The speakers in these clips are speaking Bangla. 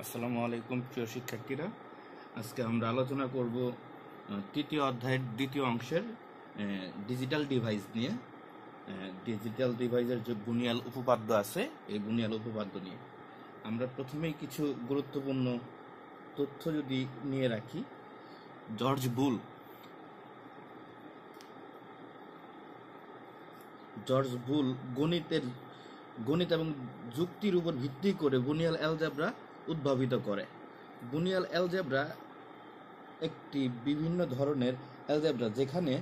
আসসালামু আলাইকুম প্রিয় শিক্ষার্থীরা। আজকে আমরা আলোচনা করব তৃতীয় অধ্যায়ের দ্বিতীয় অংশের ডিজিটাল ডিভাইস নিয়ে। ডিজিটাল ডিভাইসের যে বুনিয়াল উপপাদ্য আছে, এই বুনিয়াল উপপাদ্য নিয়ে আমরা প্রথমেই কিছু গুরুত্বপূর্ণ তথ্য যদি নিয়ে রাখি। জর্জ বুল গণিত এবং যুক্তির উপর ভিত্তি করে বুনিয়াল অ্যালজেব্রা উদ্ভাবিত করে। বুনিয়াল অ্যালজেব্রা একটি বিভিন্ন ধরনের অ্যালজেব্রা যেখানে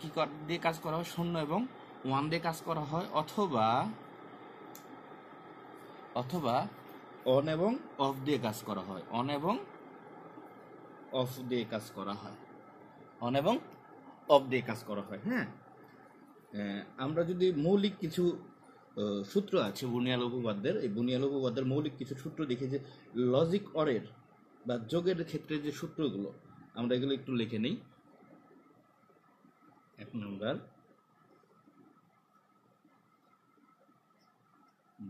কি দিয়ে কাজ করা হয়, শূন্য এবং ওয়ান দিয়ে কাজ করা হয়, অথবা অন এবং অফ দিয়ে কাজ করা হয়। হ্যাঁ, আমরা যদি মৌলিক কিছু সূত্র আছে বুনিয়াল উপপাদ্যের, এই বুনিয়াল উপপাদ্যের মৌলিক কিছু সূত্র দেখি, যে লজিক অরের বা যোগের ক্ষেত্রে যে সূত্রগুলো, আমরা এগুলো একটু লিখে নিই। 1 নম্বর,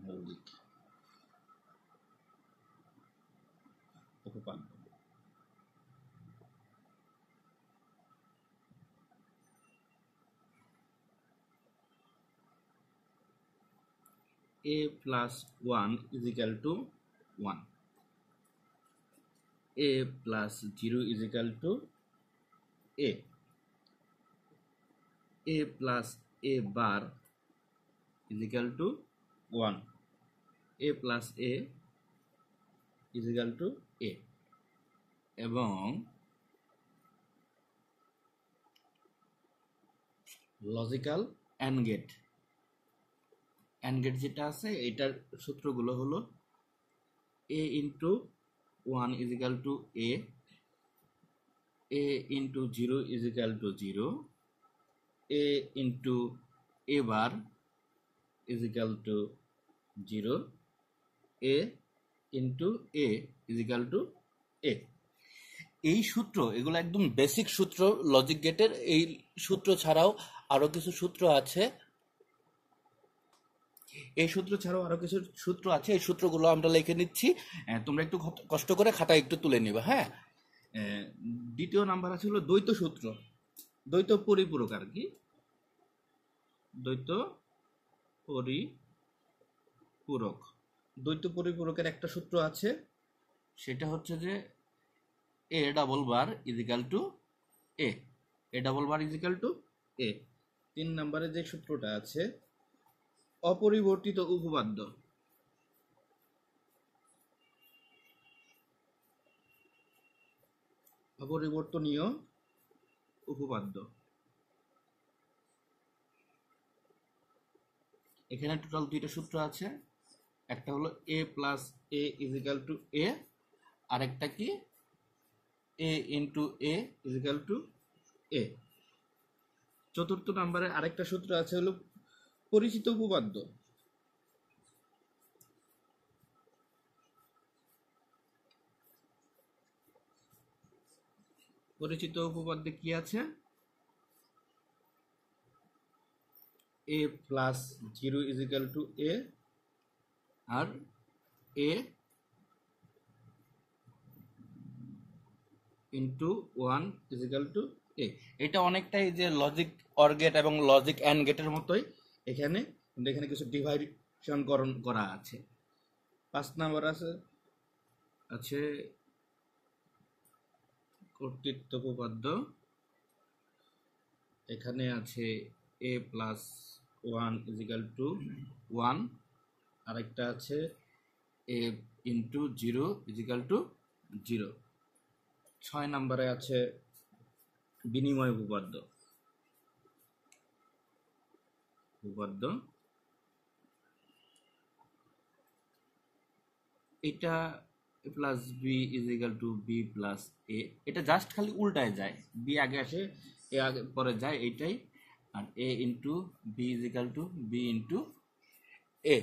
মৌলিক উপপাদ্য। a plus 1 is equal to 1, a plus 0 is equal to a plus a bar is equal to 1, a plus a is equal to a, এবং লজিক্যাল অ্যান্ড গেট যেটা আছে, এটার সূত্রগুলো হলো a into 1 is equal to a into 0 is equal to 0, a into a bar is equal to 0, a into a is equal to a। এই সূত্র, এগুলো একদম বেসিক সূত্র লজিক গেটের। এই সূত্র ছাড়াও আরো কিছু সূত্র আছে, এই সূত্রগুলো আমরা লিখে নিচ্ছি। তোমরা একটু কষ্ট করে খাতায় একটু তুলে নিবে। হ্যাঁ, দ্বিতীয় নাম্বার আছে হলো দ্বৈত সূত্র, দ্বৈত পরিপূরক আর কি, দ্বৈত পরিপূরকের একটা সূত্র আছে, সেটা হচ্ছে যে a double bar is equal to a, তিন নম্বরে যে সূত্রটা আছে, অপরিবর্তনীয় উপপাদ্য। এখানে টোটাল দুইটা সূত্র আছে, একটা হলো a plus a is equal to a, আর একটা কি a into a is equal to a। চতুর্থ নম্বরে আরেকটা সূত্র আছে হলো পরিচিত উপপাদ্য। পরিচিত উপপাদ্যে কি আছে, a plus 0 is equal to a, আর a into 1 is equal to a। এটা অনেকটাই যে লজিক অর গেট এবং লজিক অ্যান্ড গেটের মতোই, এখানে কিছু ডিভাইডেশন করা আছে। 5 নাম্বার আছে কর্তৃত্ব উপপাদ্য। এখানে আছে a plus 1 is equal to 1, আরেকটা আছে a into 0 is equal to 0। 6 নম্বরে আছে বিনিময় উপপাদ্য। এটা a plus B is equal to B plus A, এটা জাস্ট খালি উল্টায় যায়, বি আগে আসে এ আগে পরে যায়, এইটাই। আর A into B is equal to B into A.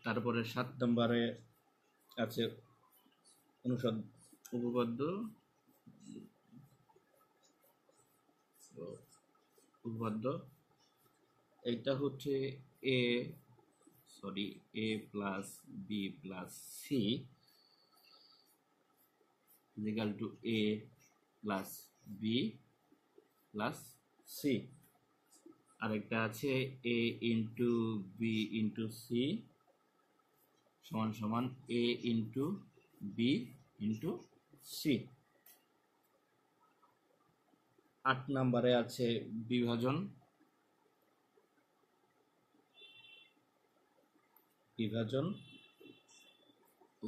তারপরে 7 নম্বরে আছে অনুষদ উপপাদ্য। এইটা হচ্ছে এ a plus b plus c is equal to a plus b plus c। আরেকটা আছে a into b into c সমান সমান a into b into c। 8 নম্বরে আছে বিভাজন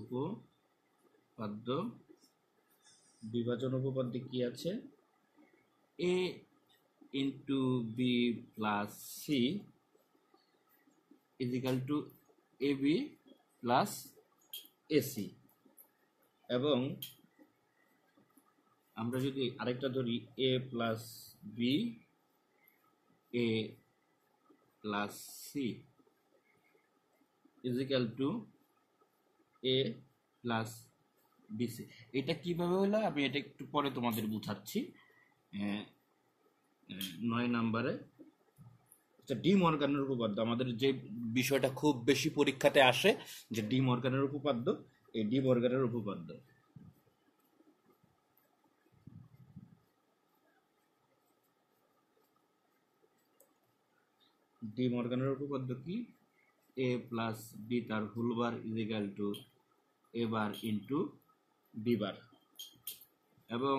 উপপাদ্য। বিভাজন উপপাদ্যে কি আছে? a into b plus c is equal to ab plus ac। এবং আমরা যদি আরেকটা ধরি a plus b a plus c is equal to a plus bc। এটা কিভাবে হলো আমি এটা একটু পরে তোমাদের বুঝাচ্ছি। 9 নম্বরে ডি মর্গানের উপপাদ্য, আমাদের যে বিষয়টা খুব বেশি পরীক্ষাতে আসে যে ডি মর্গানের উপপাদ্য, এই ডি মর্গানের উপপাদ্য। ডি মর্গানের উপপাদ্য কি? a প্লাস বি তার whole bar is equal to a bar into B bar, এবং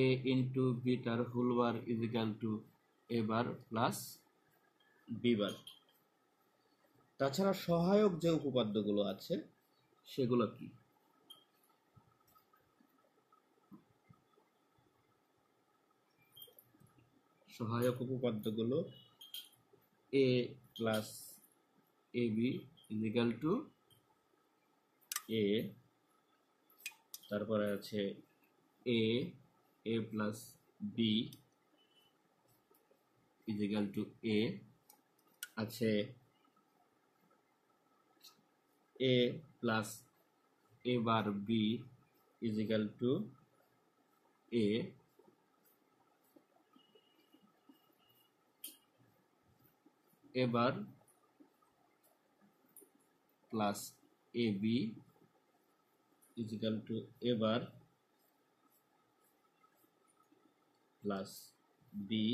a ইন্টু বি তার whole bar is equal to a bar plus B bar. তাছাড়া সহায়ক যে উপপাদ্যগুলো আছে সেগুলো কি? সহায়ক উপপাদ্যগুলো a plus A B is equal to a, তারপরে আছে a plus B is equal to a, আছে a plus a bar B is equal to a, a bar plus A B is equal to a bar plus B.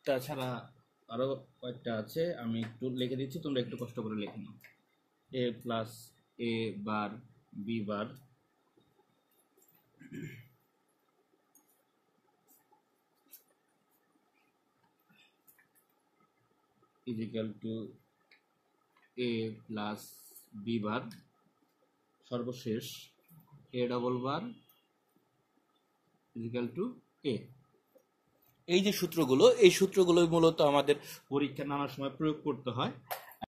তাছাড়া আরো কয়েকটা আছে, আমি একটু লিখে দিচ্ছি, তোমরা একটু কষ্ট করে লিখে নাও। a plus a bar B bar is equal to a plus B bar, সর্বশেষ a double bar is equal to a। এই যে সূত্রগুলো, এই সূত্রগুলো মূলত আমাদের পরীক্ষা নানার সময় প্রয়োগ করতে হয়।